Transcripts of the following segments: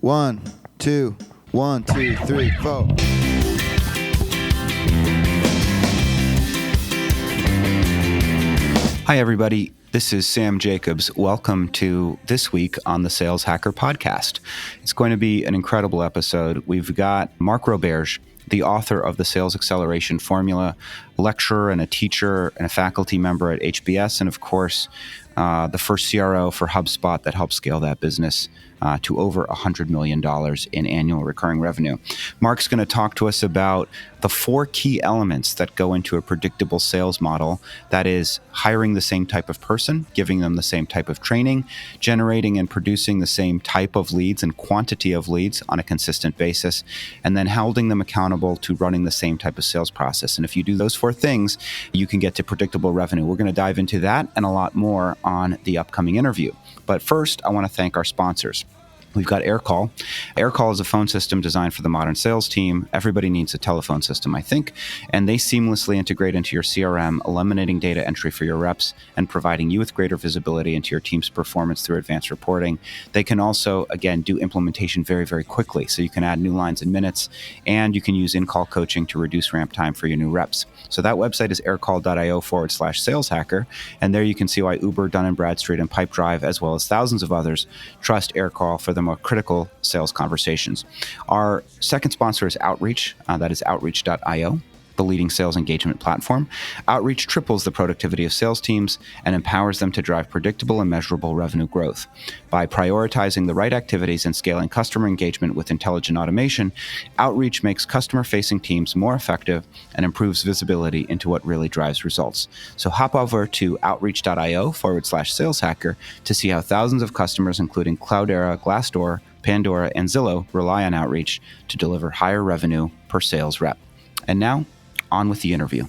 One, two, 1, 2, 3, 4. Hi, everybody. This is Sam Jacobs. Welcome to This Week on the Sales Hacker Podcast. It's going to be an incredible episode. We've got Mark Roberge, the author of the Sales Acceleration Formula, a lecturer and a teacher and a faculty member at HBS, and of course, the first CRO for Hubspot that helped scale that business to over $100 million in annual recurring revenue. Mark's going to talk to us about the 4 key elements that go into a predictable sales model. That is hiring the same type of person, giving them the same type of training, generating and producing the same type of leads and quantity of leads on a consistent basis, and then holding them accountable to running the same type of sales process. And if you do those 4 things, you can get to predictable revenue. We're going to dive into that and a lot more on the upcoming interview. But first, I want to thank our sponsors. We've got AirCall. AirCall is a phone system designed for the modern sales team. Everybody needs a telephone system, I think, and they seamlessly integrate into your CRM, eliminating data entry for your reps and providing you with greater visibility into your team's performance through advanced reporting. They can also, again, do implementation very, very quickly, so you can add new lines in minutes, and you can use in-call coaching to reduce ramp time for your new reps. So that website is aircall.io/saleshacker, and there you can see why Uber, Dun & Bradstreet, and Pipedrive, as well as thousands of others, trust AirCall for the more critical sales conversations. Our second sponsor is Outreach. That is outreach.io, the leading sales engagement platform. Outreach triples the productivity of sales teams and empowers them to drive predictable and measurable revenue growth. By prioritizing the right activities and scaling customer engagement with intelligent automation, Outreach makes customer-facing teams more effective and improves visibility into what really drives results. So hop over to outreach.io/saleshacker to see how thousands of customers, including Cloudera, Glassdoor, Pandora, and Zillow, rely on Outreach to deliver higher revenue per sales rep. And now, on with the interview.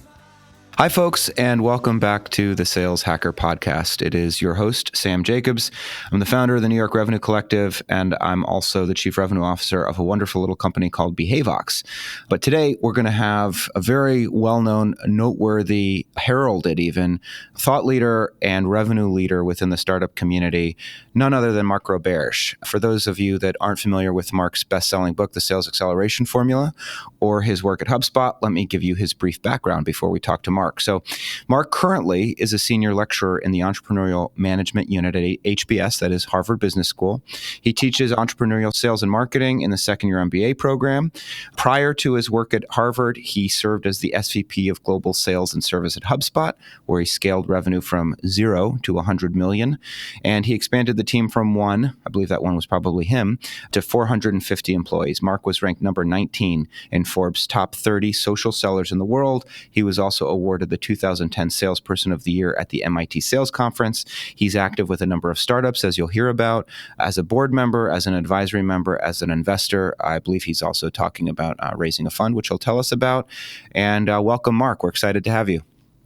Hi, folks, and welcome back to the Sales Hacker Podcast. It is your host, Sam Jacobs. I'm the founder of the New York Revenue Collective, and I'm also the Chief Revenue Officer of a wonderful little company called Behaveox. But today, we're going to have a very well-known, noteworthy, heralded even, thought leader and revenue leader within the startup community, none other than Mark Roberge. For those of you that aren't familiar with Mark's best-selling book, The Sales Acceleration Formula, or his work at Hubspot, let me give you his brief background before we talk to Mark. So Mark currently is a senior lecturer in the Entrepreneurial Management Unit at HBS, that is Harvard Business School. He teaches entrepreneurial sales and marketing in the second-year MBA program. Prior to his work at Harvard, he served as the SVP of Global Sales and Service at HubSpot, where he scaled revenue from 0 to 100 million. And he expanded the team from 1, I believe that one was probably him, to 450 employees. Mark was ranked number 19 in Forbes' top 30 social sellers in the world. He was also awarded the 2010 Salesperson of the Year at the MIT Sales Conference. He's active with a number of startups, as you'll hear about, as a board member, as an advisory member, as an investor. I believe he's also talking about raising a fund, which he'll tell us about. And welcome, Mark. We're excited to have you.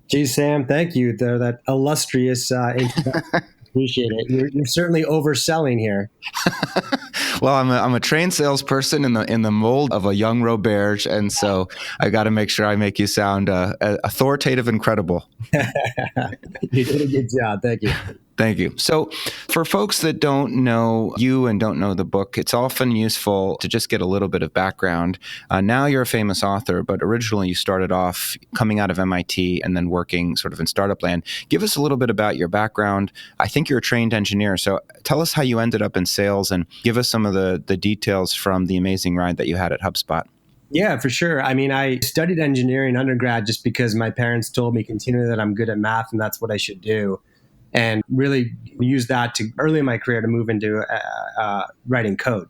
Geez, Sam, thank you. That illustrious introduction. Appreciate it. You're certainly overselling here. Well, I'm a trained salesperson in the mold of a young Roberge, and so I got to make sure I make you sound authoritative and credible. You did a good job. Thank you. Thank you. So for folks that don't know you and don't know the book, it's often useful to just get a little bit of background. Now you're a famous author, but originally you started off coming out of MIT and then working sort of in startup land. Give us a little bit about your background. I think you're a trained engineer, so tell us how you ended up in sales and give us some of the details from the amazing ride that you had at HubSpot. Yeah, for sure. I mean, I studied engineering undergrad just because my parents told me continually that I'm good at math and that's what I should do. And really used that to early in my career to move into writing code,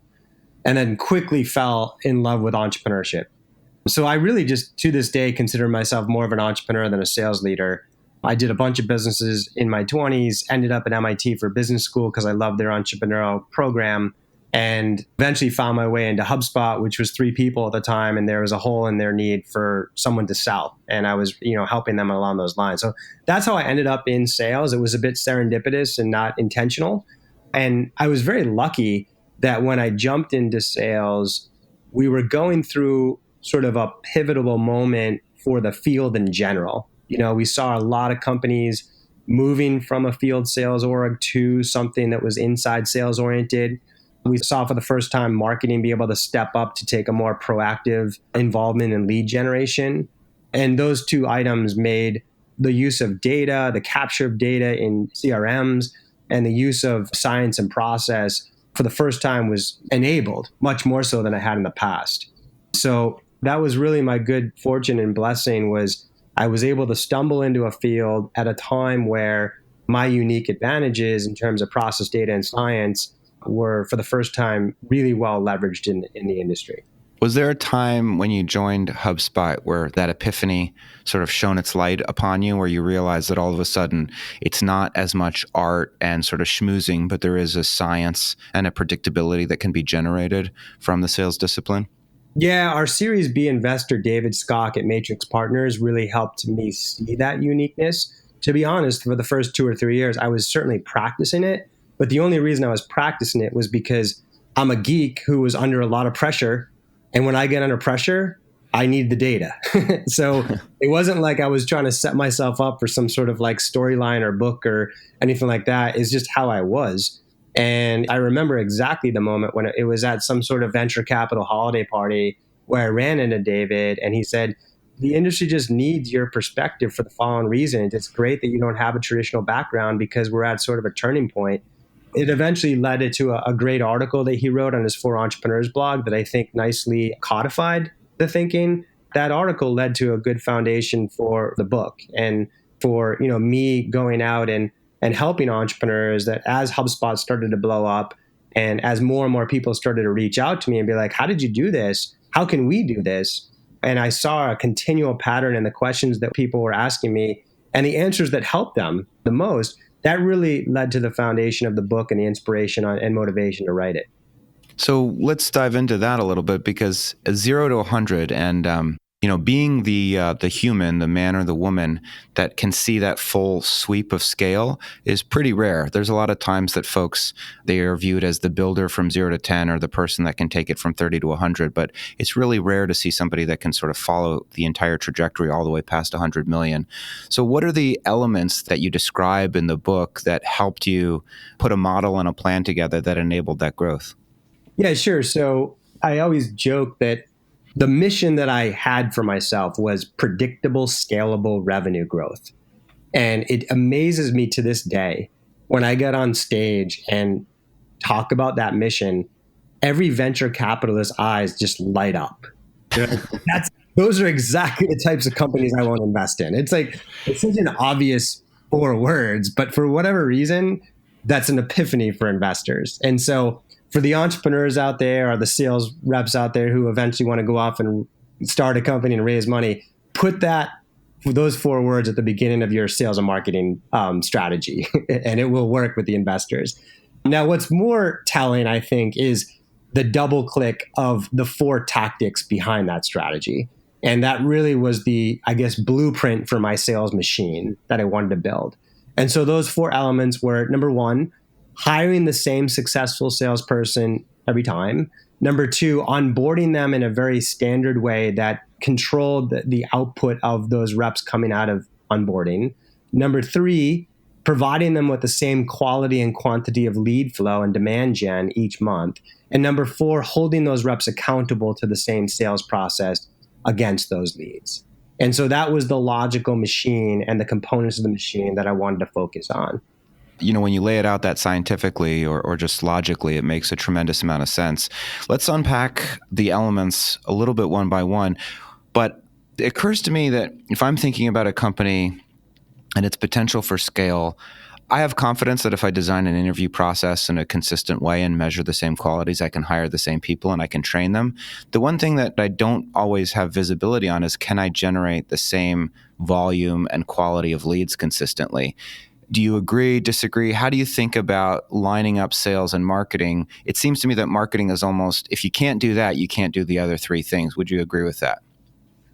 and then quickly fell in love with entrepreneurship. So I really just to this day consider myself more of an entrepreneur than a sales leader. I did a bunch of businesses in my 20s, ended up at MIT for business school because I loved their entrepreneurial program, and eventually found my way into HubSpot, which was 3 people at the time, and there was a hole in their need for someone to sell, and I was, helping them along those lines. So that's how I ended up in sales. It was a bit serendipitous and not intentional, and I was very lucky that when I jumped into sales, we were going through sort of a pivotal moment for the field in general. We saw a lot of companies moving from a field sales org to something that was inside sales oriented. We saw for the first time marketing be able to step up to take a more proactive involvement in lead generation. And those two items made the use of data, the capture of data in CRMs, and the use of science and process for the first time was enabled much more so than I had in the past. So that was really my good fortune and blessing, was I was able to stumble into a field at a time where my unique advantages in terms of process data and science were for the first time really well leveraged in the industry. Was there a time when you joined HubSpot where that epiphany sort of shone its light upon you, where you realized that all of a sudden it's not as much art and sort of schmoozing, but there is a science and a predictability that can be generated from the sales discipline? Yeah, our Series B investor, David Skock at Matrix Partners, really helped me see that uniqueness. To be honest, for the first 2 or 3 years, I was certainly practicing it. But the only reason I was practicing it was because I'm a geek who was under a lot of pressure. And when I get under pressure, I need the data. So it wasn't like I was trying to set myself up for some sort of like storyline or book or anything like that. It's just how I was. And I remember exactly the moment when it was at some sort of venture capital holiday party where I ran into David and he said, the industry just needs your perspective for the following reason. It's great that you don't have a traditional background because we're at sort of a turning point. It eventually led to a great article that he wrote on his For Entrepreneurs blog that I think nicely codified the thinking. That article led to a good foundation for the book and for me going out and helping entrepreneurs, that as HubSpot started to blow up and as more and more people started to reach out to me and be like, how did you do this? How can we do this? And I saw a continual pattern in the questions that people were asking me and the answers that helped them the most. That really led to the foundation of the book and the inspiration and motivation to write it. So let's dive into that a little bit, because 0 to 100 and being the human, the man or the woman that can see that full sweep of scale is pretty rare. There's a lot of times that folks, they are viewed as the builder from 0 to 10 or the person that can take it from 30 to 100, but it's really rare to see somebody that can sort of follow the entire trajectory all the way past 100 million. So what are the elements that you describe in the book that helped you put a model and a plan together that enabled that growth? Yeah, sure. So I always joke that the mission that I had for myself was predictable, scalable revenue growth. And it amazes me to this day when I get on stage and talk about that mission, every venture capitalist's eyes just light up. Those are exactly the types of companies I want to invest in. It's such an obvious 4 words, but for whatever reason, that's an epiphany for investors. And so for the entrepreneurs out there or the sales reps out there who eventually want to go off and start a company and raise money, put those 4 words at the beginning of your sales and marketing strategy, and it will work with the investors. Now, what's more telling, I think, is the double click of the 4 tactics behind that strategy. And that really was the, I guess, blueprint for my sales machine that I wanted to build. And so those 4 elements were, number 1, hiring the same successful salesperson every time. Number 2, onboarding them in a very standard way that controlled the output of those reps coming out of onboarding. Number 3, providing them with the same quality and quantity of lead flow and demand gen each month. And number 4, holding those reps accountable to the same sales process against those leads. And so that was the logical machine and the components of the machine that I wanted to focus on. When you lay it out that scientifically or just logically, it makes a tremendous amount of sense. Let's unpack the elements a little bit one by one. But it occurs to me that if I'm thinking about a company and its potential for scale, I have confidence that if I design an interview process in a consistent way and measure the same qualities, I can hire the same people and I can train them. The one thing that I don't always have visibility on is, can I generate the same volume and quality of leads consistently? Do you agree, disagree? How do you think about lining up sales and marketing? It seems to me that marketing is almost, if you can't do that, you can't do the other 3 things. Would you agree with that?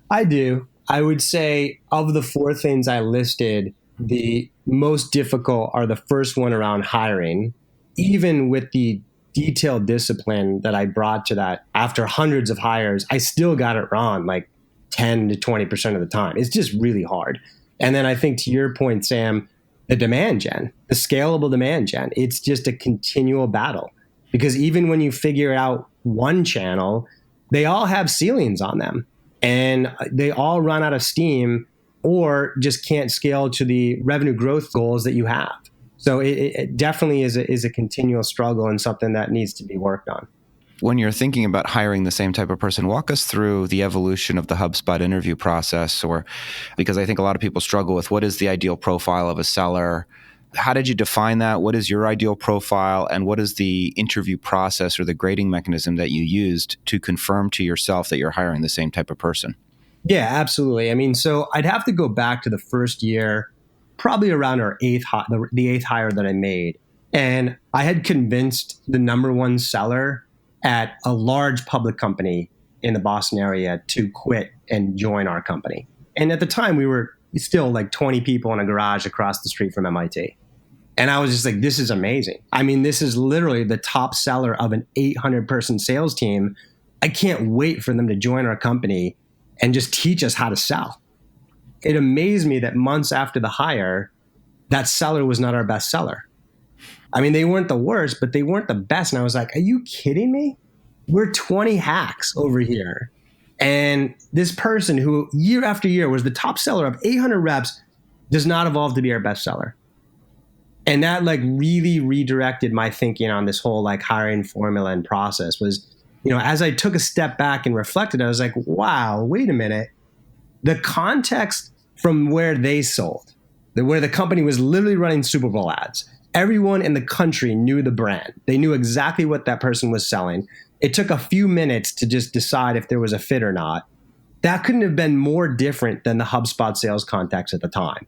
I do. I would say of the 4 things I listed, the most difficult are the first one around hiring. Even with the detailed discipline that I brought to that, after hundreds of hires, I still got it wrong like 10 to 20% of the time. It's just really hard. And then I think to your point, Sam, the demand gen, the scalable demand gen, it's just a continual battle. Because even when you figure out one channel, they all have ceilings on them and they all run out of steam or just can't scale to the revenue growth goals that you have. So it definitely is a continual struggle and something that needs to be worked on. When you're thinking about hiring the same type of person, walk us through the evolution of the HubSpot interview process, or because I think a lot of people struggle with what is the ideal profile of a seller. How did you define that? What is your ideal profile? And what is the interview process or the grading mechanism that you used to confirm to yourself that you're hiring the same type of person? Yeah, absolutely. I mean, so I'd have to go back to the first year, probably around the eighth hire that I made. And I had convinced the number one seller at a large public company in the Boston area to quit and join our company. And at the time, we were still like 20 people in a garage across the street from MIT. And I was just like, this is amazing. I mean, this is literally the top seller of an 800-person sales team. I can't wait for them to join our company and just teach us how to sell. It amazed me that months after the hire, that seller was not our best seller. I mean, they weren't the worst, but they weren't the best. And I was like, are you kidding me? We're 20 hacks over here. And this person who year after year was the top seller of 800 reps does not evolve to be our best seller. And that like really redirected my thinking on this whole like hiring formula and process was, as I took a step back and reflected, I was like, wow, wait a minute. The context from where they sold, where the company was literally running Super Bowl ads, everyone in the country knew the brand. They knew exactly what that person was selling. It took a few minutes to just decide if there was a fit or not. That couldn't have been more different than the HubSpot sales context at the time,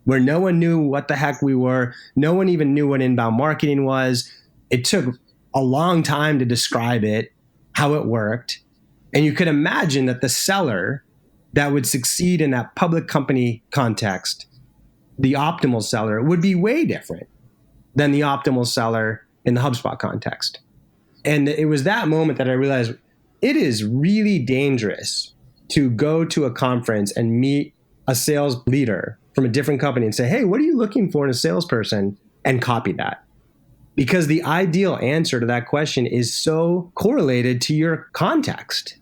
where no one knew what the heck we were. No one even knew what inbound marketing was. It took a long time to describe it, how it worked. And you could imagine that the seller that would succeed in that public company context, the optimal seller, would be way different than the optimal seller in the HubSpot context. And it was that moment that I realized it is really dangerous to go to a conference and meet a sales leader from a different company and say, hey, what are you looking for in a salesperson? And copy that. Because the ideal answer to that question is so correlated to your context,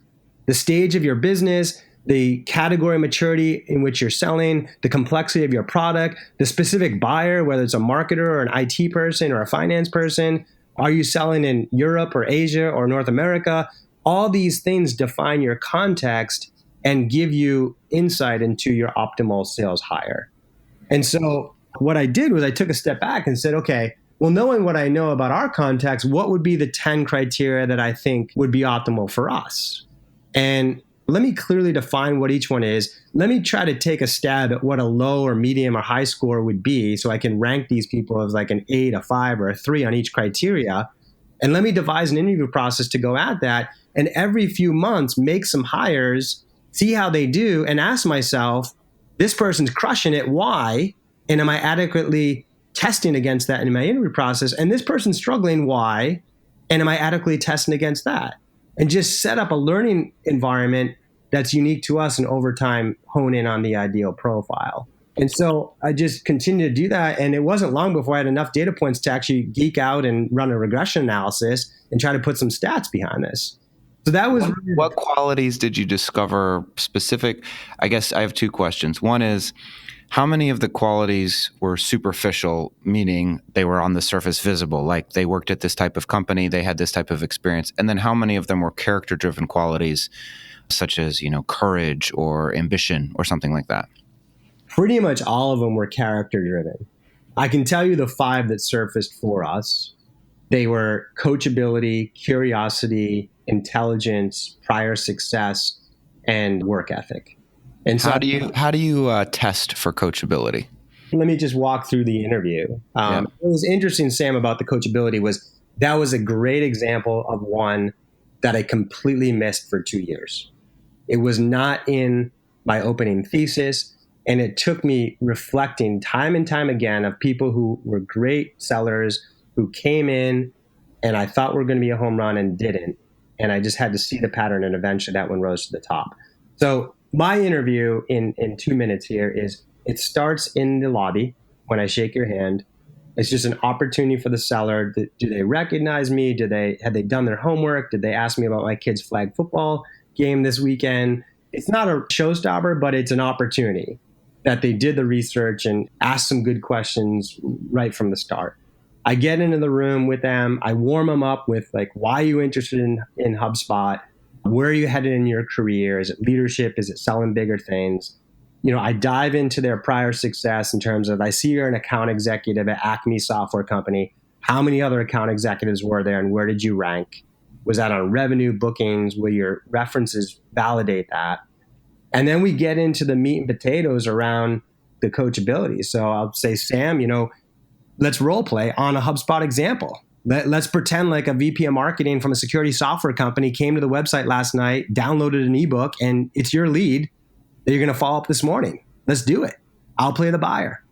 the stage of your business, the category maturity in which you're selling, the complexity of your product, the specific buyer, whether it's a marketer or an IT person or a finance person. Are you selling in Europe or Asia or North America? All these things define your context and give you insight into your optimal sales hire. And so what I did was I took a step back and said, okay, well, knowing what I know about our context, what would be the 10 criteria that I think would be optimal for us? And let me clearly define what each one is. Let me try to take a stab at what a low or medium or high score would be so I can rank these people as like an 8, a 5, or a 3 on each criteria. And let me devise an interview process to go at that. And every few months, make some hires, see how they do, and ask myself, this person's crushing it, why? And am I adequately testing against that in my interview process? And this person's struggling, why? And am I adequately testing against that? And just set up a learning environment that's unique to us and over time hone in on the ideal profile. And so I just continued to do that. And it wasn't long before I had enough data points to actually geek out and run a regression analysis and try to put some stats behind this. So that was... What qualities did you discover specific? I guess I have two questions. One is, how many of the qualities were superficial, meaning they were on the surface visible, like they worked at this type of company, they had this type of experience? And then how many of them were character-driven qualities, such as, courage or ambition or something like that? Pretty much all of them were character-driven. I can tell you the 5 that surfaced for us. They were coachability, curiosity, intelligence, prior success, and work ethic. And so, how do you test for coachability? Let me just walk through the interview. What was interesting, Sam, about the coachability was that was a great example of one that I completely missed for 2 years. It was not in my opening thesis, and it took me reflecting time and time again of people who were great sellers who came in and I thought were going to be a home run and didn't. And I just had to see the pattern, and eventually that one rose to the top. So my interview in 2 minutes here is, it starts in the lobby when I shake your hand. It's just an opportunity for the seller. Do they recognize me? Had they done their homework? Did they ask me about my kid's flag football game this weekend? It's not a showstopper, but it's an opportunity that they did the research and asked some good questions right from the start. I get into the room with them. I warm them up with like, why are you interested in HubSpot? Where are you headed in your career? Is it leadership? Is it selling bigger things? I dive into their prior success in terms of, I see you're an account executive at Acme Software Company. How many other account executives were there and where did you rank? Was that on revenue, bookings? Will your references validate that? And then we get into the meat and potatoes around the coachability. So I'll say, Sam, let's role play on a HubSpot example. Let's pretend like a VP of marketing from a security software company came to the website last night, downloaded an ebook, and it's your lead that you're going to follow up this morning. Let's do it. I'll play the buyer.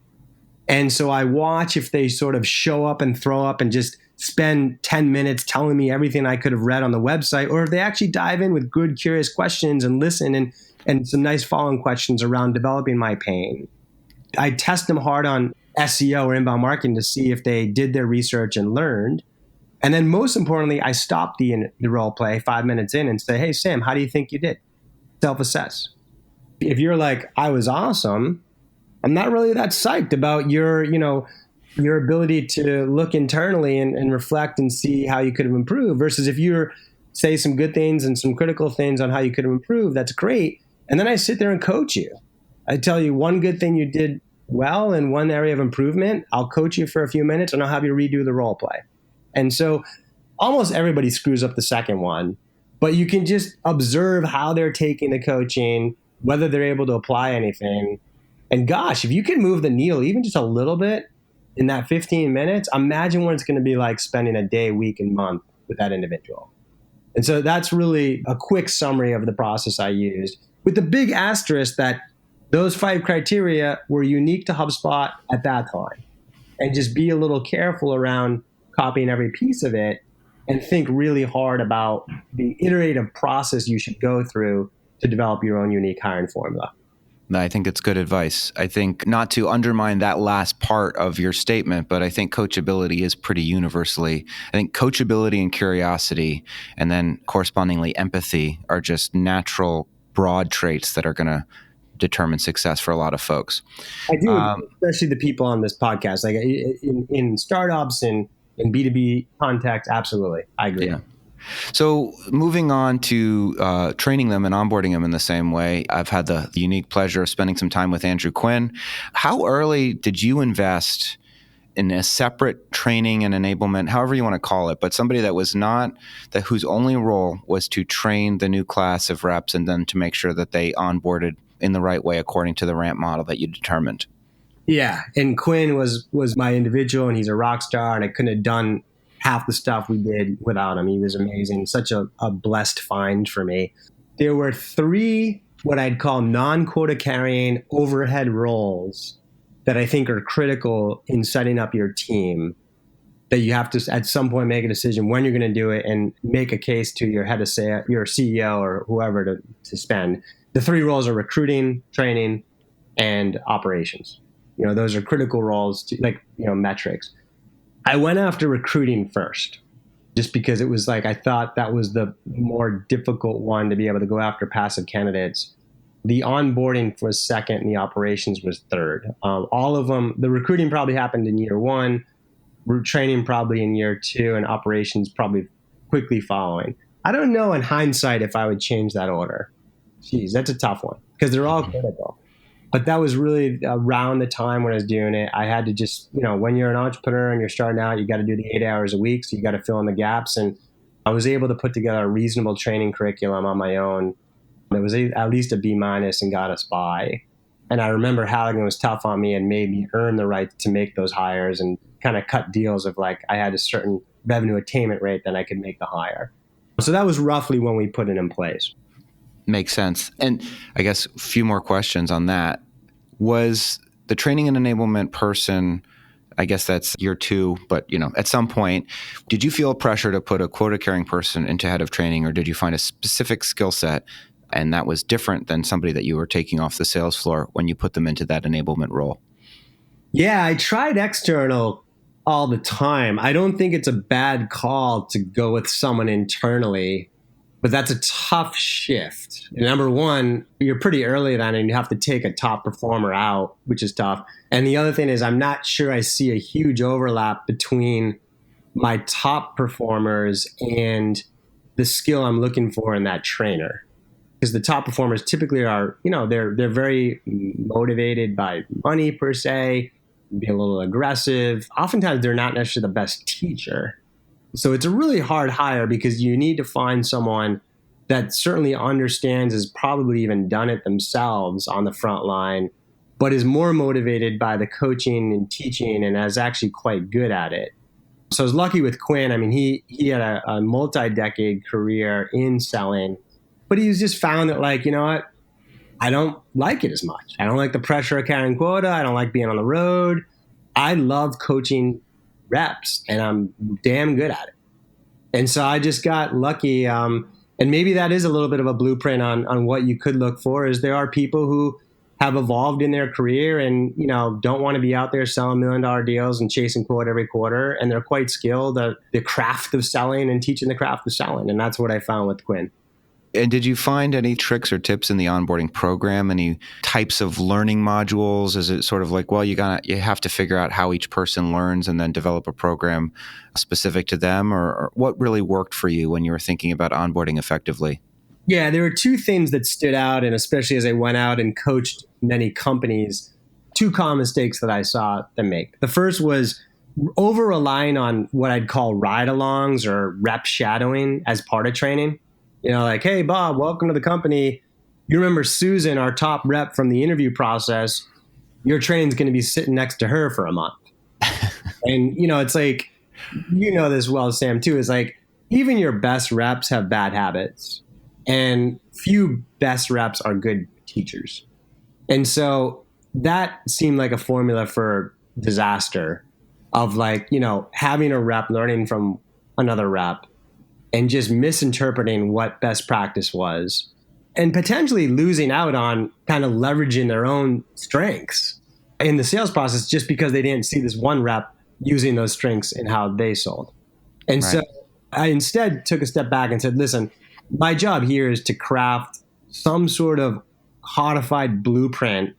And so I watch if they sort of show up and throw up and just spend 10 minutes telling me everything I could have read on the website, or if they actually dive in with good, curious questions and listen and some nice following questions around developing my pain. I test them hard on SEO or inbound marketing to see if they did their research and learned. And then most importantly, I stop the role play 5 minutes in and say, hey, Sam, how do you think you did? Self-assess. If you're like, I was awesome, I'm not really that psyched about your ability to look internally and reflect and see how you could have improved, versus if you're say some good things and some critical things on how you could have improved, that's great. And then I sit there and coach you. I tell you one good thing you did well in one area of improvement. I'll coach you for a few minutes and I'll have you redo the role play. And so almost everybody screws up the second one, but you can just observe how they're taking the coaching, whether they're able to apply anything. And gosh, if you can move the needle even just a little bit in that 15 minutes, imagine what it's going to be like spending a day, week, and month with that individual. And so that's really a quick summary of the process I used, with the big asterisk that those 5 criteria were unique to HubSpot at that time. And just be a little careful around copying every piece of it and think really hard about the iterative process you should go through to develop your own unique hiring formula. I think it's good advice. I think not to undermine that last part of your statement, but I think coachability is pretty universally. I think coachability and curiosity, and then correspondingly empathy, are just natural, broad traits that are going to determine success for a lot of folks. I do, especially the people on this podcast, like in startups and in B2B context. Absolutely. I agree. Yeah. So moving on to training them and onboarding them in the same way, I've had the unique pleasure of spending some time with Andrew Quinn. How early did you invest in a separate training and enablement, however you want to call it, but somebody that was not, that whose only role was to train the new class of reps and then to make sure that they onboarded in the right way according to the ramp model that you determined? Yeah, and Quinn was my individual, and he's a rock star, and I couldn't have done half the stuff we did without him. He was amazing. Such a blessed find for me. There were 3 what I'd call non-quota carrying overhead roles that I think are critical in setting up your team, that you have to at some point make a decision when you're going to do it and make a case to your head of sales, your CEO or whoever to spend. The 3 roles are recruiting, training, and operations. Those are critical roles to, metrics. I went after recruiting first, just because it was like I thought that was the more difficult one to be able to go after passive candidates. The onboarding was second, and the operations was third. All of them, the recruiting probably happened in year 1, training probably in year 2, and operations probably quickly following. I don't know in hindsight if I would change that order. Geez, that's a tough one because they're all critical. But that was really around the time when I was doing it. I had to just, when you're an entrepreneur and you're starting out, you got to do the 8 hours a week. So you got to fill in the gaps. And I was able to put together a reasonable training curriculum on my own. It was at least a B- and got us by. And I remember Halligan was tough on me and made me earn the right to make those hires and kind of cut deals of like I had a certain revenue attainment rate that I could make the hire. So that was roughly when we put it in place. Makes sense. And I guess a few more questions on that. Was the training and enablement person, I guess that's year 2, but at some point, did you feel pressure to put a quota-carrying person into head of training, or did you find a specific skill set and that was different than somebody that you were taking off the sales floor when you put them into that enablement role? Yeah, I tried external all the time. I don't think it's a bad call to go with someone internally, but that's a tough shift. Number one, you're pretty early on and you have to take a top performer out, which is tough. And the other thing is I'm not sure I see a huge overlap between my top performers and the skill I'm looking for in that trainer. Because the top performers typically are, they're very motivated by money per se, be a little aggressive. Oftentimes they're not necessarily the best teacher. So it's a really hard hire because you need to find someone that certainly understands, has probably even done it themselves on the front line, but is more motivated by the coaching and teaching and is actually quite good at it. So I was lucky with Quinn. I mean, he had a multi-decade career in selling, but he's just found that, like, you know what? I don't like it as much. I don't like the pressure of carrying quota. I don't like being on the road. I love coaching reps, and I'm damn good at it. And so I just got lucky. And maybe that is a little bit of a blueprint on what you could look for, is there are people who have evolved in their career and, don't want to be out there selling $1 million deals and chasing quote every quarter. And they're quite skilled at the craft of selling and teaching the craft of selling. And that's what I found with Quinn. And did you find any tricks or tips in the onboarding program? Any types of learning modules? Is it sort of like, well, you have to figure out how each person learns and then develop a program specific to them? Or what really worked for you when you were thinking about onboarding effectively? Yeah, there were two things that stood out, and especially as I went out and coached many companies, two common mistakes that I saw them make. The first was over-relying on what I'd call ride-alongs or rep shadowing as part of training. Like, hey, Bob, welcome to the company. You remember Susan, our top rep from the interview process. Your training's going to be sitting next to her for a month. And, it's like, this well, Sam, too. It's like, even your best reps have bad habits. And few best reps are good teachers. And so that seemed like a formula for disaster of, like, having a rep learning from another rep and just misinterpreting what best practice was and potentially losing out on kind of leveraging their own strengths in the sales process just because they didn't see this one rep using those strengths in how they sold. And Right. So I instead took a step back and said, listen, my job here is to craft some sort of codified blueprint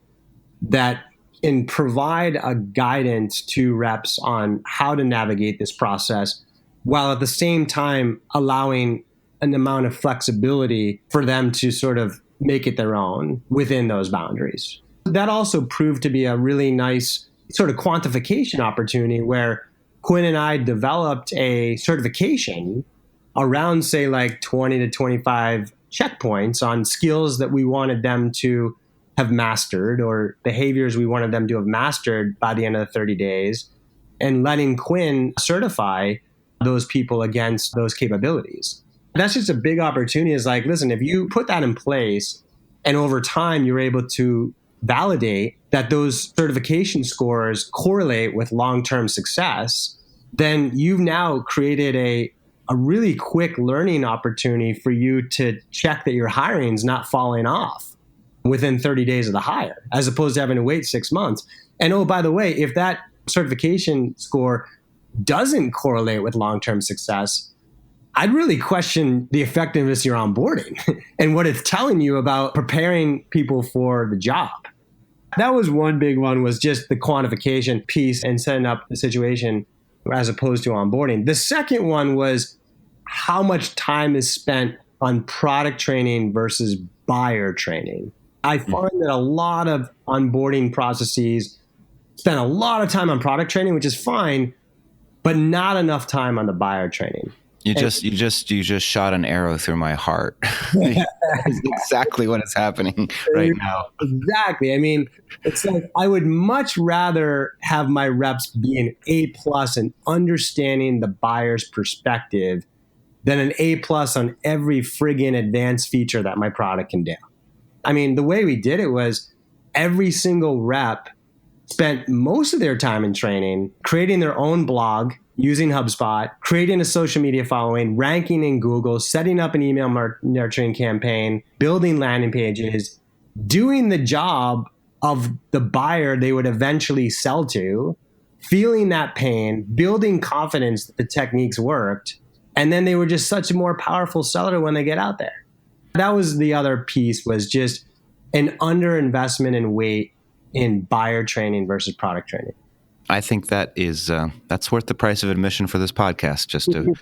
that can provide a guidance to reps on how to navigate this process, while at the same time allowing an amount of flexibility for them to sort of make it their own within those boundaries. That also proved to be a really nice sort of quantification opportunity where Quinn and I developed a certification around, say, like 20 to 25 checkpoints on skills that we wanted them to have mastered or behaviors we wanted them to have mastered by the end of the 30 days, and letting Quinn certify those people against those capabilities. That's just a big opportunity. Is like, listen, if you put that in place and over time you're able to validate that those certification scores correlate with long-term success, then you've now created a really quick learning opportunity for you to check that your hiring is not falling off within 30 days of the hire, as opposed to having to wait 6 months. And oh, by the way, if that certification score doesn't correlate with long-term success, I'd really question the effectiveness of your onboarding and what it's telling you about preparing people for the job. That was one big one, was just the quantification piece and setting up the situation as opposed to onboarding. The second one was how much time is spent on product training versus buyer training. I find that a lot of onboarding processes spend a lot of time on product training, which is fine, but not enough time on the buyer training. You just shot an arrow through my heart. That's exactly what is happening right now. Exactly. I mean, it's like I would much rather have my reps be an A+ in understanding the buyer's perspective than an A+ on every friggin' advanced feature that my product can do. I mean, the way we did it was every single rep spent most of their time in training, creating their own blog, using HubSpot, creating a social media following, ranking in Google, setting up an email nurturing campaign, building landing pages, doing the job of the buyer they would eventually sell to, feeling that pain, building confidence that the techniques worked, and then they were just such a more powerful seller when they get out there. That was the other piece, was just an underinvestment in weight in buyer training versus product training. I think that is that's worth the price of admission for this podcast, just to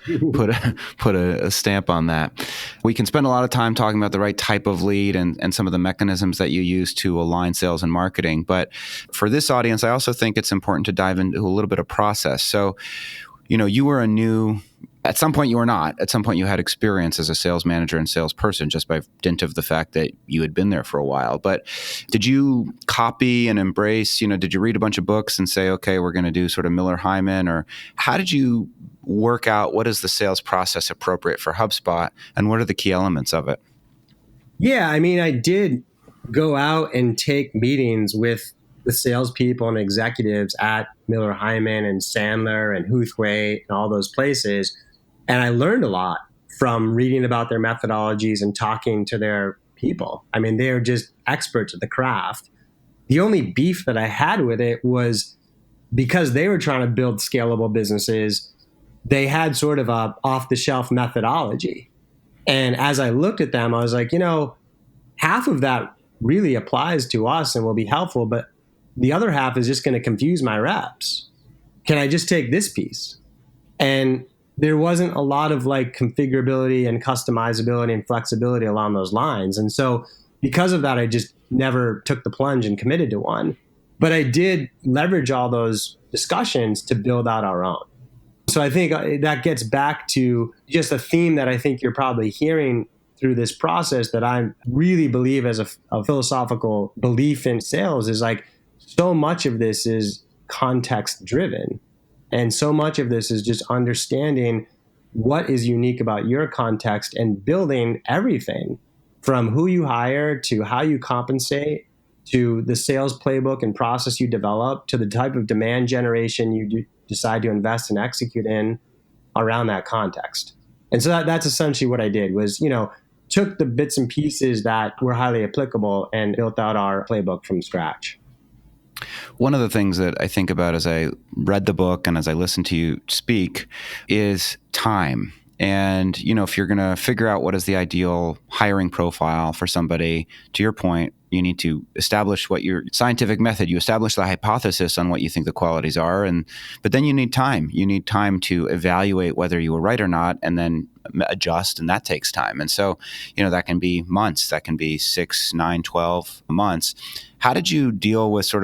put a stamp on that. We can spend a lot of time talking about the right type of lead and some of the mechanisms that you use to align sales and marketing. But for this audience, I also think it's important to dive into a little bit of process. So, you were at some point you were not. At some point you had experience as a sales manager and salesperson just by dint of the fact that you had been there for a while. But did you copy and embrace, did you read a bunch of books and say, okay, we're going to do sort of Miller-Hyman? Or how did you work out what is the sales process appropriate for HubSpot and what are the key elements of it? Yeah, I did go out and take meetings with the salespeople and executives at Miller-Hyman and Sandler and Huthwaite and all those places. And I learned a lot from reading about their methodologies and talking to their people. They're just experts at the craft. The only beef that I had with it was because they were trying to build scalable businesses, they had sort of a off-the-shelf methodology. And as I looked at them, I was like, half of that really applies to us and will be helpful, but the other half is just going to confuse my reps. Can I just take this piece? And there wasn't a lot of configurability and customizability and flexibility along those lines. And so because of that, I just never took the plunge and committed to one. But I did leverage all those discussions to build out our own. So I think that gets back to just a theme that I think you're probably hearing through this process that I really believe as a philosophical belief in sales is so much of this is context driven. And so much of this is just understanding what is unique about your context and building everything from who you hire to how you compensate to the sales playbook and process you develop to the type of demand generation you decide to invest and execute in around that context. And so that's essentially what I did was, took the bits and pieces that were highly applicable and built out our playbook from scratch. One of the things that I think about as I read the book and as I listen to you speak is time. And, if you're going to figure out what is the ideal hiring profile for somebody, to your point, you need to establish what your scientific method, you establish the hypothesis on what you think the qualities are. But then you need time. You need time to evaluate whether you were right or not and then adjust. And that takes time. And so, that can be months, that can be 6, 9, 12 months. How did you deal with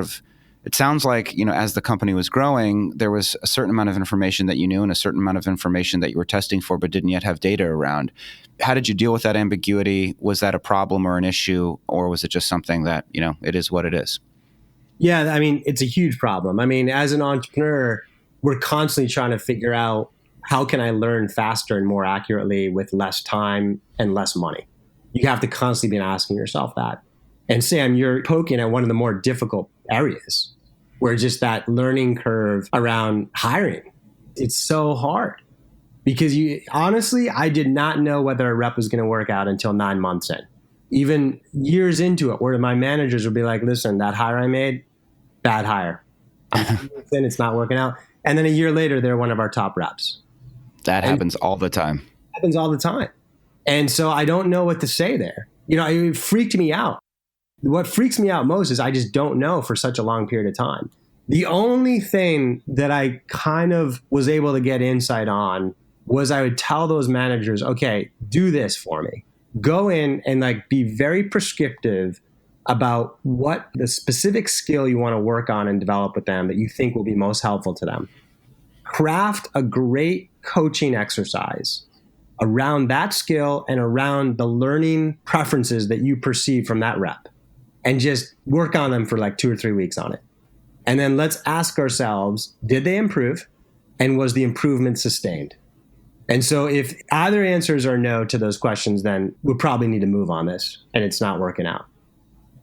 it sounds like, as the company was growing, there was a certain amount of information that you knew and a certain amount of information that you were testing for, but didn't yet have data around. How did you deal with that ambiguity? Was that a problem or an issue, or was it just something that, it is what it is? Yeah, it's a huge problem. As an entrepreneur, we're constantly trying to figure out how can I learn faster and more accurately with less time and less money? You have to constantly be asking yourself that. And Sam, you're poking at one of the more difficult areas where just that learning curve around hiring, it's so hard because honestly, I did not know whether a rep was going to work out until 9 months in, even years into it, where my managers would be like, listen, that hire I made, bad hire. Then it's not working out. And then a year later, they're one of our top reps. That happens all the time. Happens all the time. And so I don't know what to say there. It freaked me out. What freaks me out most is I just don't know for such a long period of time. The only thing that I kind of was able to get insight on was I would tell those managers, okay, do this for me. Go in and be very prescriptive about what the specific skill you want to work on and develop with them that you think will be most helpful to them. Craft a great coaching exercise around that skill and around the learning preferences that you perceive from that rep. And just work on them for 2 or 3 weeks on it. And then let's ask ourselves, did they improve? And was the improvement sustained? And so if either answers are no to those questions, then we'll probably need to move on this and it's not working out.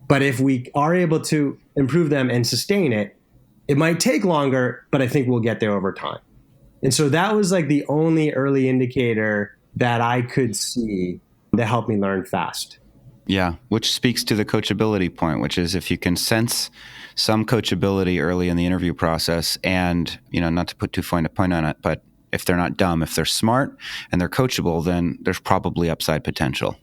But if we are able to improve them and sustain it, it might take longer, but I think we'll get there over time. And so that was the only early indicator that I could see that helped me learn fast. Yeah, which speaks to the coachability point, which is if you can sense some coachability early in the interview process and, not to put too fine a point on it, but if they're not dumb, if they're smart and they're coachable, then there's probably upside potential.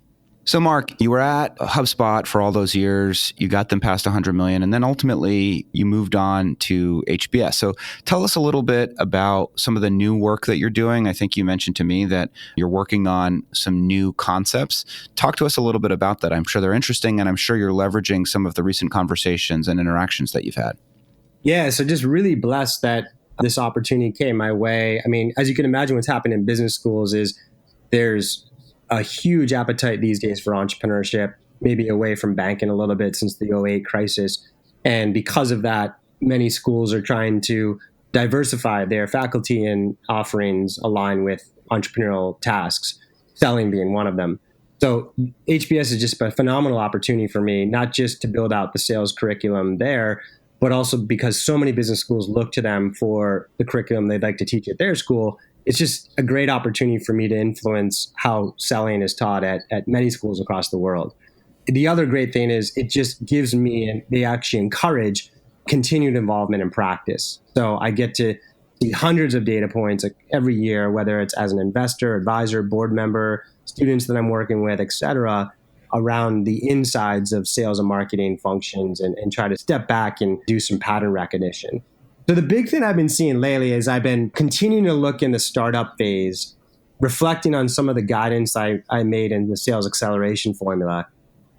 So Mark, you were at HubSpot for all those years. You got them past 100 million, and then ultimately you moved on to HBS. So tell us a little bit about some of the new work that you're doing. I think you mentioned to me that you're working on some new concepts. Talk to us a little bit about that. I'm sure they're interesting, and I'm sure you're leveraging some of the recent conversations and interactions that you've had. Yeah, so just really blessed that this opportunity came my way. I mean, as you can imagine, what's happened in business schools is there's a huge appetite these days for entrepreneurship, maybe away from banking a little bit since the '08 crisis. And because of that, many schools are trying to diversify their faculty and offerings align with entrepreneurial tasks, selling being one of them. So HBS is just a phenomenal opportunity for me, not just to build out the sales curriculum there, but also because so many business schools look to them for the curriculum they'd like to teach at their school. It's just a great opportunity for me to influence how selling is taught at many schools across the world. The other great thing is it just gives me, and they actually encourage continued involvement in practice. So I get to see hundreds of data points every year, whether it's as an investor, advisor, board member, students that I'm working with, et cetera, around the insides of sales and marketing functions and try to step back and do some pattern recognition. So the big thing I've been seeing lately is I've been continuing to look in the startup phase, reflecting on some of the guidance I made in the sales acceleration formula.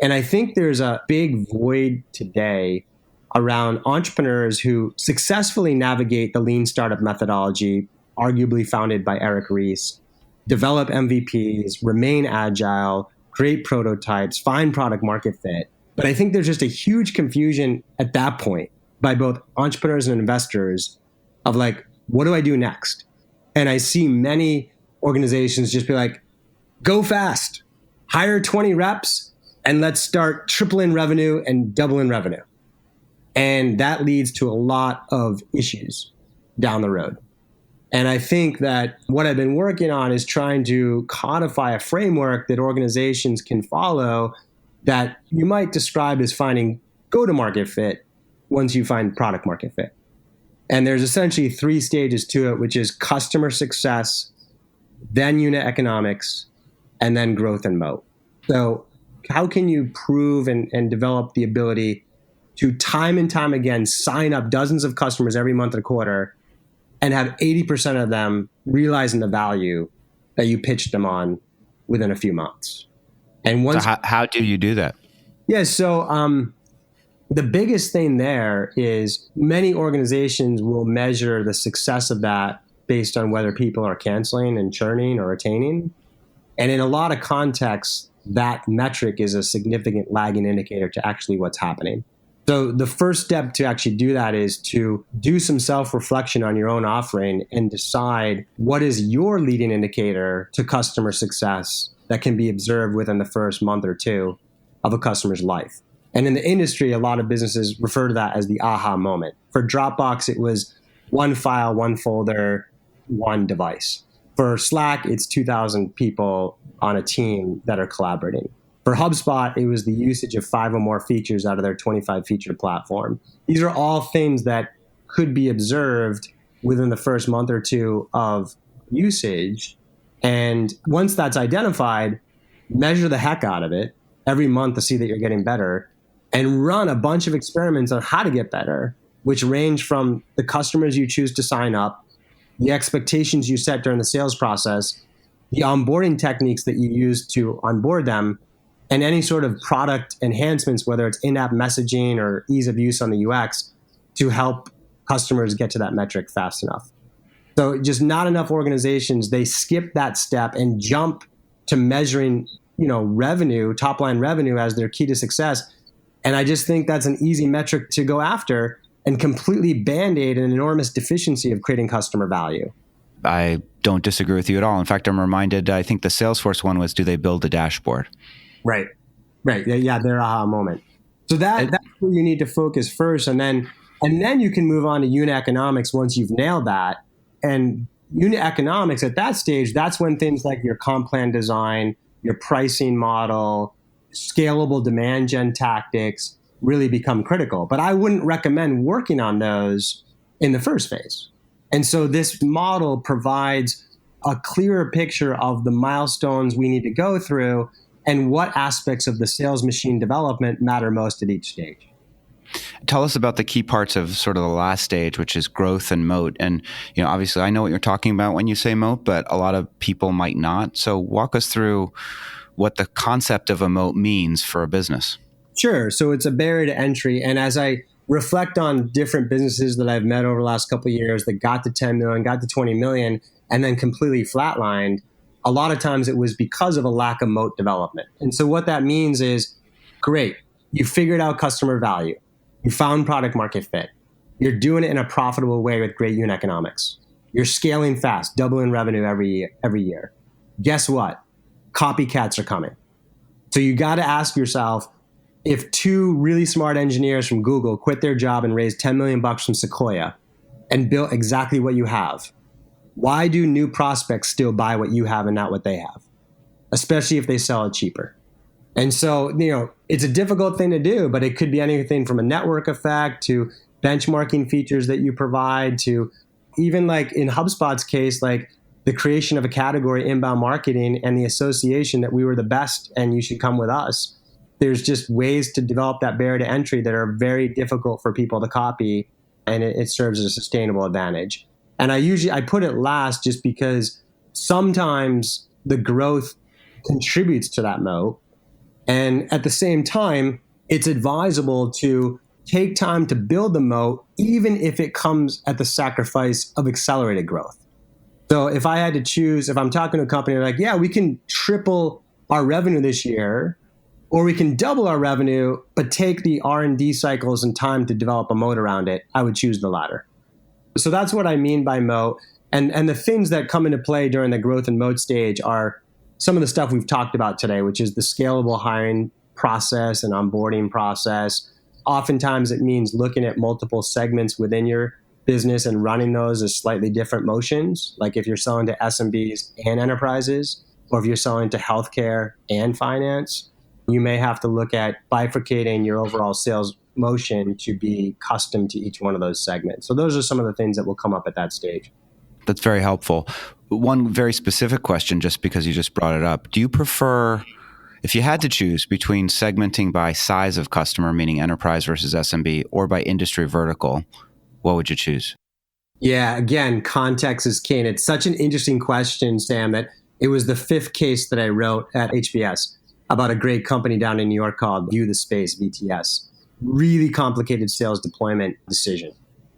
And I think there's a big void today around entrepreneurs who successfully navigate the lean startup methodology, arguably founded by Eric Ries, develop MVPs, remain agile, create prototypes, find product market fit. But I think there's just a huge confusion at that point by both entrepreneurs and investors of like, what do I do next? And I see many organizations just be like, go fast, hire 20 reps, and let's start tripling revenue and doubling revenue. And that leads to a lot of issues down the road. And I think that what I've been working on is trying to codify a framework that organizations can follow that you might describe as finding go-to-market fit once you find product market fit. And there's essentially 3 stages to it, which is customer success, then unit economics, and then growth and moat. So how can you prove and develop the ability to time and time again sign up dozens of customers every month and quarter and have 80% of them realizing the value that you pitched them on within a few months? And once, so how do you do that? Yeah, so the biggest thing there is many organizations will measure the success of that based on whether people are canceling and churning or retaining. And in a lot of contexts, that metric is a significant lagging indicator to actually what's happening. So the first step to actually do that is to do some self-reflection on your own offering and decide what is your leading indicator to customer success that can be observed within the first month or two of a customer's life. And in the industry, a lot of businesses refer to that as the aha moment. For Dropbox, it was one file, one folder, one device. For Slack, it's 2,000 people on a team that are collaborating. For HubSpot, it was the usage of 5 or more features out of their 25-feature platform. These are all things that could be observed within the first month or two of usage. And once that's identified, measure the heck out of it every month to see that you're getting better, and run a bunch of experiments on how to get better, which range from the customers you choose to sign up, the expectations you set during the sales process, the onboarding techniques that you use to onboard them, and any sort of product enhancements, whether it's in-app messaging or ease of use on the UX, to help customers get to that metric fast enough. So just not enough organizations, they skip that step and jump to measuring, revenue, top line revenue as their key to success. And I just think that's an easy metric to go after and completely band-aid an enormous deficiency of creating customer value. I don't disagree with you at all. In fact, I'm reminded, I think the Salesforce one was, do they build a dashboard? Right. Yeah, their aha moment. So that's where you need to focus first. And then you can move on to unit economics once you've nailed that. And unit economics at that stage, that's when things like your comp plan design, your pricing model, scalable demand gen tactics really become critical. But I wouldn't recommend working on those in the first phase. And so this model provides a clearer picture of the milestones we need to go through and what aspects of the sales machine development matter most at each stage. Tell us about the key parts of sort of the last stage, which is growth and moat. And, obviously I know what you're talking about when you say moat, but a lot of people might not. So walk us through what the concept of a moat means for a business. Sure. So it's a barrier to entry. And as I reflect on different businesses that I've met over the last couple of years that got to 10 million, got to 20 million, and then completely flatlined, a lot of times it was because of a lack of moat development. And so what that means is, great, you figured out customer value. You found product market fit. You're doing it in a profitable way with great unit economics. You're scaling fast, doubling revenue every year. Guess what? Copycats are coming. So you got to ask yourself, if two really smart engineers from Google quit their job and raised $10 million from Sequoia and built exactly what you have, why do new prospects still buy what you have and not what they have? Especially if they sell it cheaper. And so, it's a difficult thing to do, but it could be anything from a network effect to benchmarking features that you provide to even like in HubSpot's case, like the creation of a category, inbound marketing, and the association that we were the best and you should come with us. There's just ways to develop that barrier to entry that are very difficult for people to copy, and it serves as a sustainable advantage. And I put it last just because sometimes the growth contributes to that moat. And at the same time, it's advisable to take time to build the moat, even if it comes at the sacrifice of accelerated growth. So if I had to choose, if I'm talking to a company, they're like, yeah, we can triple our revenue this year, or we can double our revenue, but take the R&D cycles and time to develop a moat around it, I would choose the latter. So that's what I mean by moat. And the things that come into play during the growth and moat stage are some of the stuff we've talked about today, which is the scalable hiring process and onboarding process. Oftentimes it means looking at multiple segments within your business and running those as slightly different motions. Like if you're selling to SMBs and enterprises, or if you're selling to healthcare and finance, you may have to look at bifurcating your overall sales motion to be custom to each one of those segments. So those are some of the things that will come up at that stage. That's very helpful. One very specific question, just because you just brought it up. Do you prefer, if you had to choose between segmenting by size of customer, meaning enterprise versus SMB, or by industry vertical, what would you choose? Yeah, again, context is king. It's such an interesting question, Sam, that it was the fifth case that I wrote at HBS about a great company down in New York called View the Space, VTS. Really complicated sales deployment decision.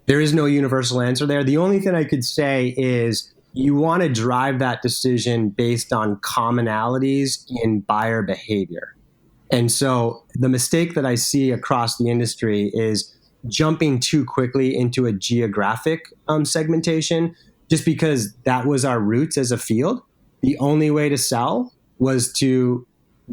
There is no universal answer there. The only thing I could say is you want to drive that decision based on commonalities in buyer behavior. And so the mistake that I see across the industry is jumping too quickly into a geographic segmentation, just because that was our roots as a field. The only way to sell was to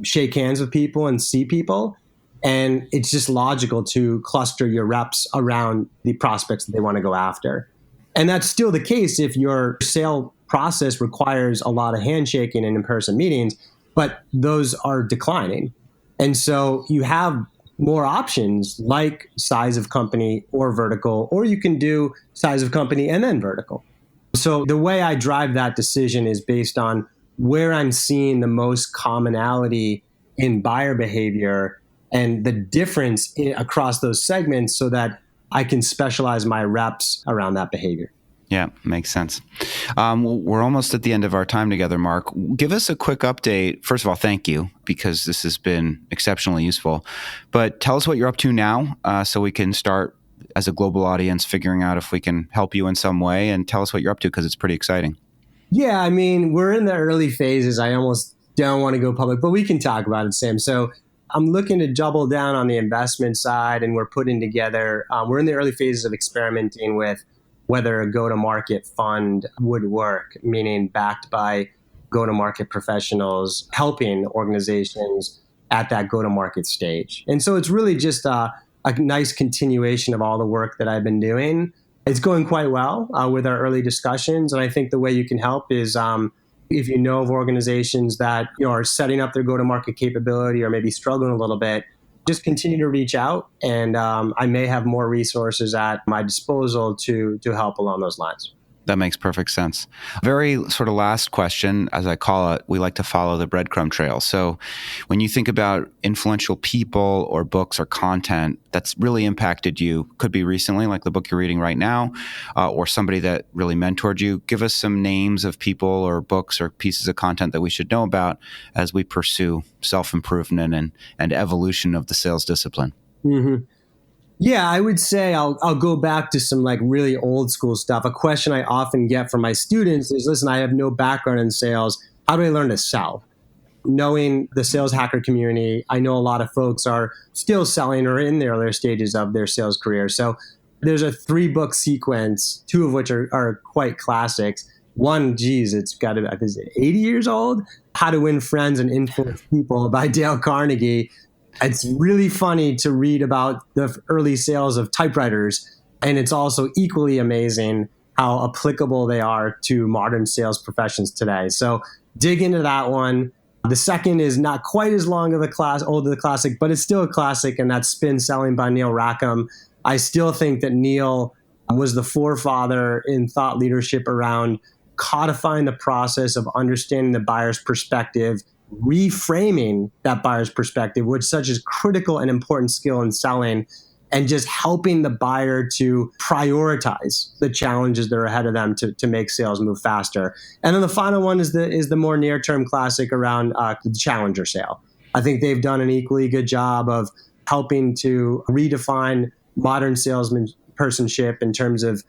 shake hands with people and see people. And it's just logical to cluster your reps around the prospects that they want to go after. And that's still the case if your sale process requires a lot of handshaking and in-person meetings, but those are declining. And so you have more options like size of company or vertical, or you can do size of company and then vertical. So the way I drive that decision is based on where I'm seeing the most commonality in buyer behavior and the difference across those segments so that I can specialize my reps around that behavior. Yeah, makes sense. We're almost at the end of our time together, Mark. Give us a quick update. First of all, thank you, because this has been exceptionally useful. But tell us what you're up to now so we can start, as a global audience, figuring out if we can help you in some way, and tell us what you're up to, because it's pretty exciting. Yeah, I mean, we're in the early phases. I almost don't want to go public, but we can talk about it, Sam. So I'm looking to double down on the investment side, and we're putting together, we're in the early phases of experimenting with whether a go-to-market fund would work, meaning backed by go-to-market professionals, helping organizations at that go-to-market stage. And so it's really just a nice continuation of all the work that I've been doing. It's going quite well with our early discussions. And I think the way you can help is If you know of organizations that are setting up their go-to-market capability or maybe struggling a little bit, just continue to reach out, and I may have more resources at my disposal to help along those lines. That makes perfect sense. Very sort of last question, as I call it, we like to follow the breadcrumb trail. So when you think about influential people or books or content that's really impacted you, could be recently, like the book you're reading right now, or somebody that really mentored you, give us some names of people or books or pieces of content that we should know about as we pursue self-improvement and evolution of the sales discipline. Mm-hmm. Yeah, I would say I'll go back to some like really old school stuff. A question I often get from my students is, listen, I have no background in sales. How do I learn to sell? Knowing the sales hacker community, I know a lot of folks are still selling or in the earlier stages of their sales career. So there's a 3-book sequence, 2 of which are quite classics. One, it's got to be 80 years old. How to Win Friends and Influence People by Dale Carnegie. It's really funny to read about the early sales of typewriters, and it's also equally amazing how applicable they are to modern sales professions today. So dig into that one. The second is not quite as long of a classic, but it's still a classic, and that's Spin Selling by Neil Rackham. I still think that Neil was the forefather in thought leadership around codifying the process of understanding the buyer's perspective, reframing that buyer's perspective, which such is critical and important skill in selling, and just helping the buyer to prioritize the challenges that are ahead of them to make sales move faster. And then the final one is the more near-term classic around the challenger sale. I think they've done an equally good job of helping to redefine modern salesmanship in terms of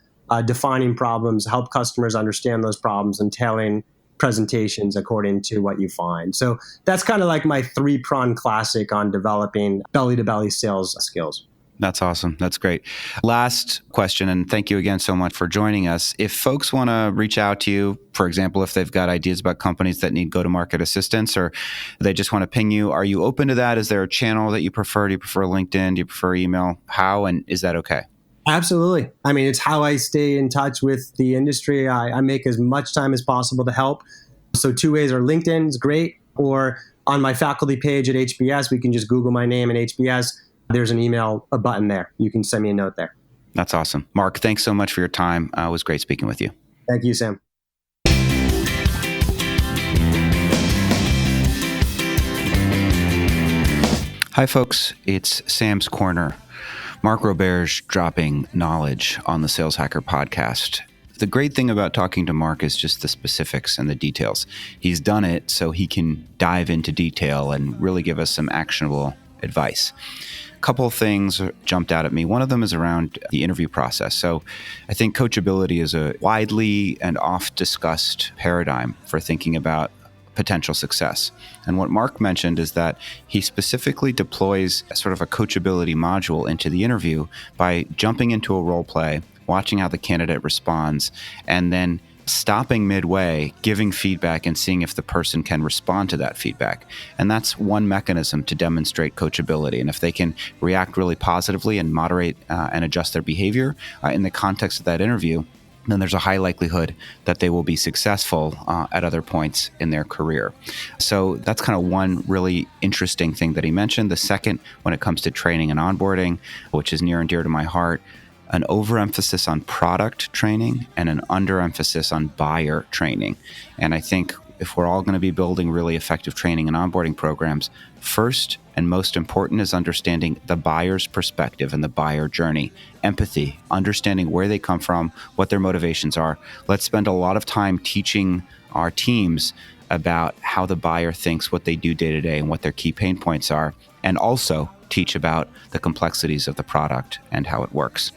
defining problems, help customers understand those problems, and tailoring presentations according to what you find. So that's kind of like my 3-pronged classic on developing belly-to-belly sales skills. That's awesome. That's great. Last question, and thank you again so much for joining us. If folks want to reach out to you, for example, if they've got ideas about companies that need go-to-market assistance, or they just want to ping you, are you open to that? Is there a channel that you prefer? Do you prefer LinkedIn? Do you prefer email? How, and is that okay? Absolutely. I mean, it's how I stay in touch with the industry. I make as much time as possible to help. So 2 ways are LinkedIn is great, or on my faculty page at HBS, we can just Google my name and HBS. There's an email, a button there. You can send me a note there. That's awesome. Mark, thanks so much for your time. It was great speaking with you. Thank you, Sam. Hi, folks. It's Sam's Corner. Mark Roberge dropping knowledge on the Sales Hacker podcast. The great thing about talking to Mark is just the specifics and the details. He's done it so he can dive into detail and really give us some actionable advice. A couple of things jumped out at me. One of them is around the interview process. So I think coachability is a widely and oft discussed paradigm for thinking about potential success. And what Mark mentioned is that he specifically deploys sort of a coachability module into the interview by jumping into a role play, watching how the candidate responds, and then stopping midway, giving feedback and seeing if the person can respond to that feedback. And that's one mechanism to demonstrate coachability. And if they can react really positively and moderate and adjust their behavior in the context of that interview, then there's a high likelihood that they will be successful at other points in their career. So that's kind of one really interesting thing that he mentioned. The second, when it comes to training and onboarding, which is near and dear to my heart, an overemphasis on product training and an underemphasis on buyer training. And I think if we're all going to be building really effective training and onboarding programs, first and most important is understanding the buyer's perspective and the buyer journey. Empathy, understanding where they come from, what their motivations are. Let's spend a lot of time teaching our teams about how the buyer thinks, what they do day to day, and what their key pain points are, and also teach about the complexities of the product and how it works.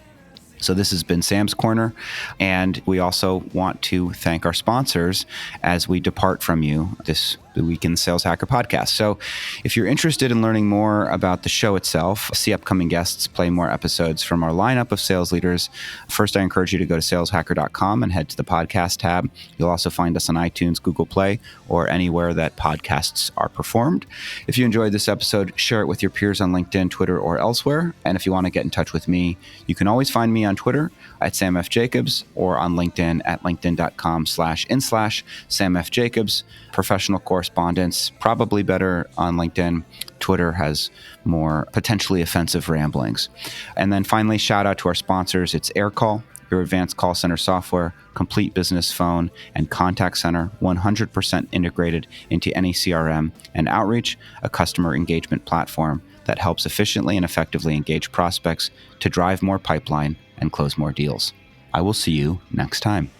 So this has been Sam's Corner, and we also want to thank our sponsors as we depart from you this the Week in Sales Hacker podcast. So if you're interested in learning more about the show itself, see upcoming guests, play more episodes from our lineup of sales leaders, first I encourage you to go to saleshacker.com and head to the podcast tab. You'll also find us on iTunes, Google Play, or anywhere that podcasts are performed. If you enjoyed this episode, share it with your peers on LinkedIn, Twitter, or elsewhere. And if you want to get in touch with me, you can always find me on Twitter at Sam F. Jacobs or on LinkedIn at linkedin.com/in/Sam F. Jacobs. Professional correspondence, probably better on LinkedIn. Twitter has more potentially offensive ramblings. And then finally, shout out to our sponsors. It's AirCall, your advanced call center software, complete business phone and contact center, 100% integrated into any CRM, and Outreach, a customer engagement platform that helps efficiently and effectively engage prospects to drive more pipeline and close more deals. I will see you next time.